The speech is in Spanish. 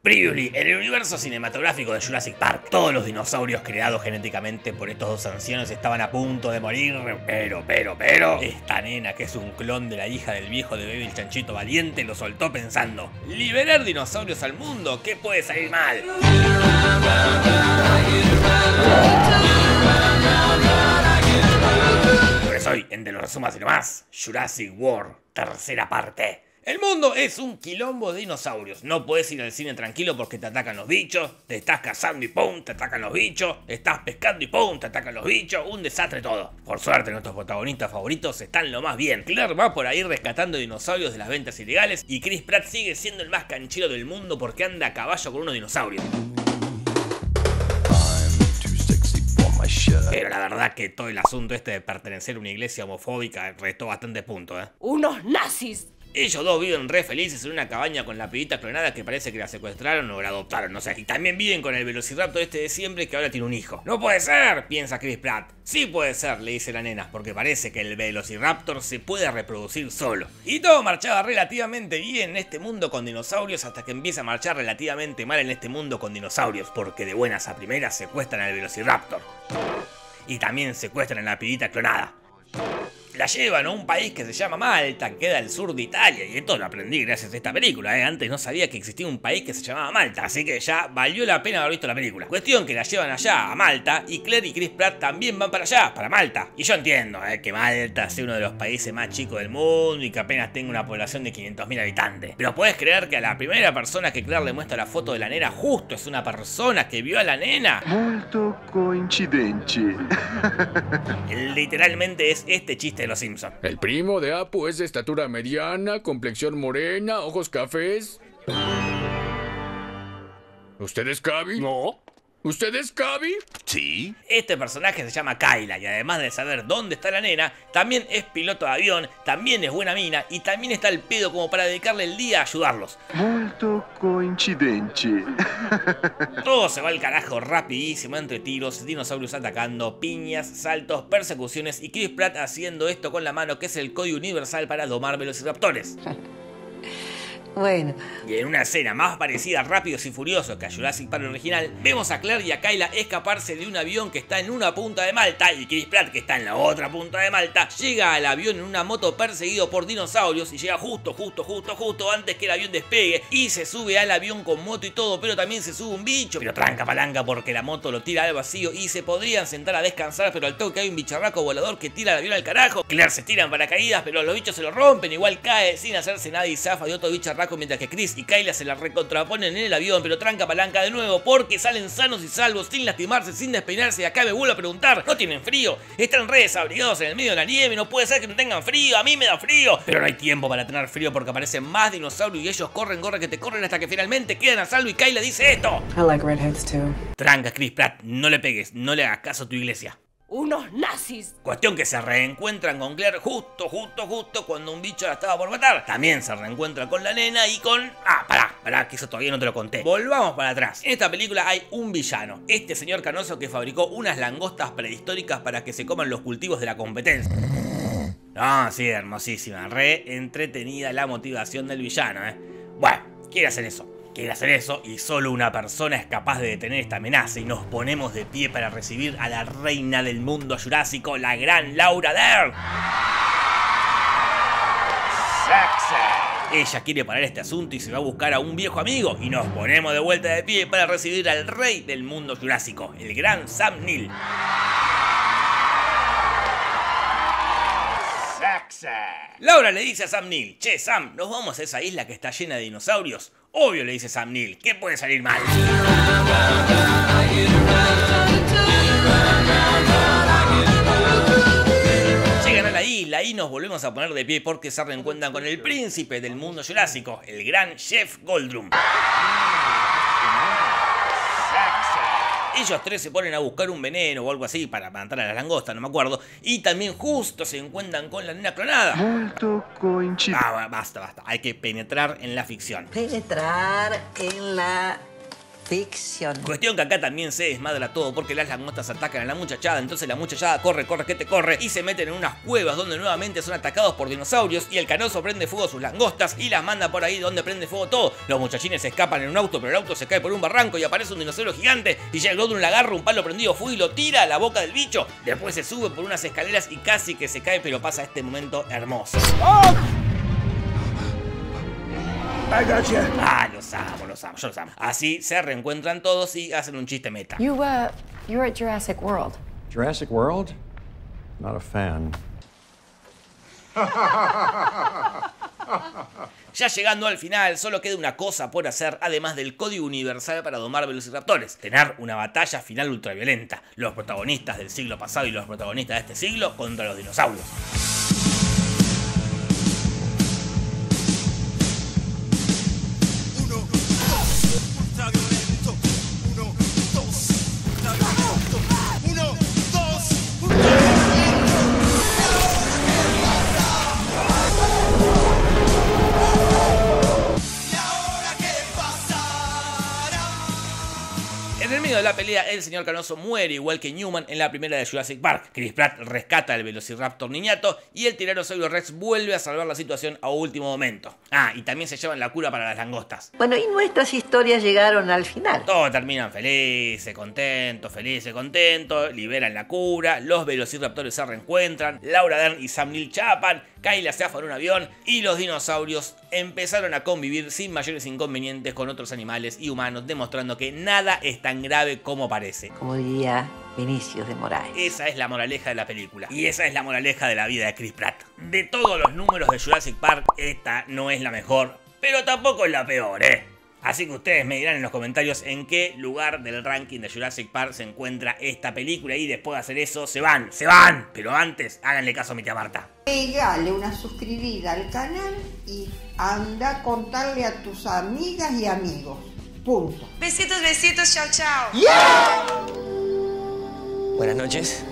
Previously, en el universo cinematográfico de Jurassic Park, todos los dinosaurios creados genéticamente por estos dos ancianos estaban a punto de morir, pero, esta nena, que es un clon de la hija del viejo de Baby el Chanchito Valiente, lo soltó pensando: liberar dinosaurios al mundo, ¿qué puede salir mal? Por eso hoy, en De lo resumas y no más, Jurassic World, tercera parte. El mundo es un quilombo de dinosaurios. No puedes ir al cine tranquilo porque te atacan los bichos. Te estás cazando y ¡pum! Te atacan los bichos. Estás pescando y ¡pum! Te atacan los bichos. Un desastre todo. Por suerte, nuestros protagonistas favoritos están lo más bien. Claire va por ahí rescatando dinosaurios de las ventas ilegales. Y Chris Pratt sigue siendo el más canchero del mundo porque anda a caballo con unos dinosaurios. Pero la verdad que todo el asunto este de pertenecer a una iglesia homofóbica restó bastante puntos, ¿eh? ¡Unos nazis! Ellos dos viven re felices en una cabaña con la pibita clonada que parece que la secuestraron o la adoptaron, no sé. Y también viven con el velociraptor este de siempre que ahora tiene un hijo. ¡No puede ser!, piensa Chris Pratt. Sí puede ser, le dice la nena, porque parece que el velociraptor se puede reproducir solo. Y todo marchaba relativamente bien en este mundo con dinosaurios hasta que empieza a marchar relativamente mal en este mundo con dinosaurios, porque de buenas a primeras secuestran al velociraptor. Y también secuestran a la pibita clonada. La llevan a un país que se llama Malta, que queda al sur de Italia, y esto lo aprendí gracias a esta película, Antes no sabía que existía un país que se llamaba Malta, así que ya valió la pena haber visto la película. Cuestión que la llevan allá, a Malta, y Claire y Chris Pratt también van para allá, para Malta. Y yo entiendo, que Malta sea uno de los países más chicos del mundo y que apenas tenga una población de 500.000 habitantes. Pero ¿puedes creer que a la primera persona que Claire le muestra la foto de la nena justo es una persona que vio a la nena? Molto coincidente. Literalmente es este chiste de los Simpsons. El primo de Apu es de estatura mediana, complexión morena, ojos cafés. ¿Usted es Cavi? No. ¿Usted es Cavi? Sí. Este personaje se llama Kyla y además de saber dónde está la nena, también es piloto de avión, también es buena mina y también está al pedo como para dedicarle el día a ayudarlos. Molto coincidente. Todo se va al carajo rapidísimo entre tiros, dinosaurios atacando, piñas, saltos, persecuciones y Chris Pratt haciendo esto con la mano, que es el código universal para domar velociraptores. Bueno. Y en una escena más parecida a Rápidos y Furiosos que a Jurassic Park original, vemos a Claire y a Kyla escaparse de un avión que está en una punta de Malta y Chris Pratt, que está en la otra punta de Malta, llega al avión en una moto perseguido por dinosaurios y llega justo antes que el avión despegue y se sube al avión con moto y todo, pero también se sube un bicho, pero tranca palanca porque la moto lo tira al vacío y se podrían sentar a descansar, pero al toque hay un bicharraco volador que tira el avión al carajo. Claire se tira en paracaídas, pero los bichos se lo rompen, igual cae sin hacerse nada y zafa de otro bicharraco, mientras que Chris y Kyla se la recontraponen en el avión, pero tranca palanca de nuevo porque salen sanos y salvos, sin lastimarse, sin despeinarse. Y acá me vuelvo a preguntar: ¿no tienen frío? Están re desabrigados en el medio de la nieve, no puede ser que no tengan frío, a mí me da frío. Pero no hay tiempo para tener frío porque aparecen más dinosaurios y ellos corren que te corren hasta que finalmente quedan a salvo y Kyla dice esto: I like redheads too. tranca Chris Pratt, no le pegues, no le hagas caso a tu iglesia. ¡Unos nazis! Cuestión que se reencuentran con Claire justo cuando un bicho la estaba por matar. También se reencuentra con la nena y con... pará, que eso todavía no te lo conté. Volvamos para atrás. En esta película hay un villano, este señor canoso que fabricó unas langostas prehistóricas para que se coman los cultivos de la competencia. No, sí, hermosísima, re entretenida la motivación del villano, Bueno, quiere hacer eso y solo una persona es capaz de detener esta amenaza y nos ponemos de pie para recibir a la reina del mundo jurásico, la gran Laura Dern. Ella quiere parar este asunto y se va a buscar a un viejo amigo y nos ponemos de vuelta de pie para recibir al rey del mundo jurásico, el gran Sam Neill. Laura le dice a Sam Neill: che, Sam, ¿nos vamos a esa isla que está llena de dinosaurios? Obvio, le dice Sam Neill, ¿qué puede salir mal? Llegan a la isla y nos volvemos a poner de pie porque se reencuentran con el príncipe del mundo jurásico, el gran Jeff Goldblum. Ellos tres se ponen a buscar un veneno o algo así para matar a la langosta, no me acuerdo. Y también justo se encuentran con la nena clonada. Molto coincidente. Basta. Hay que penetrar en la ficción. Penetrar en la Ficción. Cuestión que acá también se desmadra todo porque las langostas atacan a la muchachada, entonces la muchachada corre que te corre y se meten en unas cuevas donde nuevamente son atacados por dinosaurios y el canoso prende fuego a sus langostas y las manda por ahí donde prende fuego todo. Los muchachines se escapan en un auto, pero el auto se cae por un barranco y aparece un dinosaurio gigante y Jack London le agarra un palo prendido fuego y lo tira a la boca del bicho. Después se sube por unas escaleras y casi que se cae, pero pasa este momento hermoso. Ah, los amo, yo los amo. Así se reencuentran todos y hacen un chiste meta. You were at Jurassic World. Jurassic World? Not a fan. Ya llegando al final, solo queda una cosa por hacer, además del código universal para domar velociraptores: tener una batalla final ultraviolenta. Los protagonistas del siglo pasado y los protagonistas de este siglo contra los dinosaurios. En el medio de la pelea, el señor Canoso muere igual que Newman en la primera de Jurassic Park. Chris Pratt rescata al Velociraptor niñato y el Tiranosaurio Rex vuelve a salvar la situación a último momento. Ah, y también se llevan la cura para las langostas. Bueno, y nuestras historias llegaron al final. Todos terminan felices, contentos, liberan la cura, los Velociraptores se reencuentran, Laura Dern y Sam Neill chapan, Kyla se afa en un avión y los dinosaurios empezaron a convivir sin mayores inconvenientes con otros animales y humanos, demostrando que nada es tan grave como parece. Como diría Vinicius de Moraes. Esa es la moraleja de la película. Y esa es la moraleja de la vida de Chris Pratt. De todos los números de Jurassic Park, esta no es la mejor, pero tampoco es la peor, Así que ustedes me dirán en los comentarios en qué lugar del ranking de Jurassic Park se encuentra esta película y después de hacer eso se van. Pero antes, háganle caso a mi tía Marta. Pegale una suscribida al canal y anda a contarle a tus amigas y amigos. Punto. Besitos, besitos, chao, chao. Buenas noches.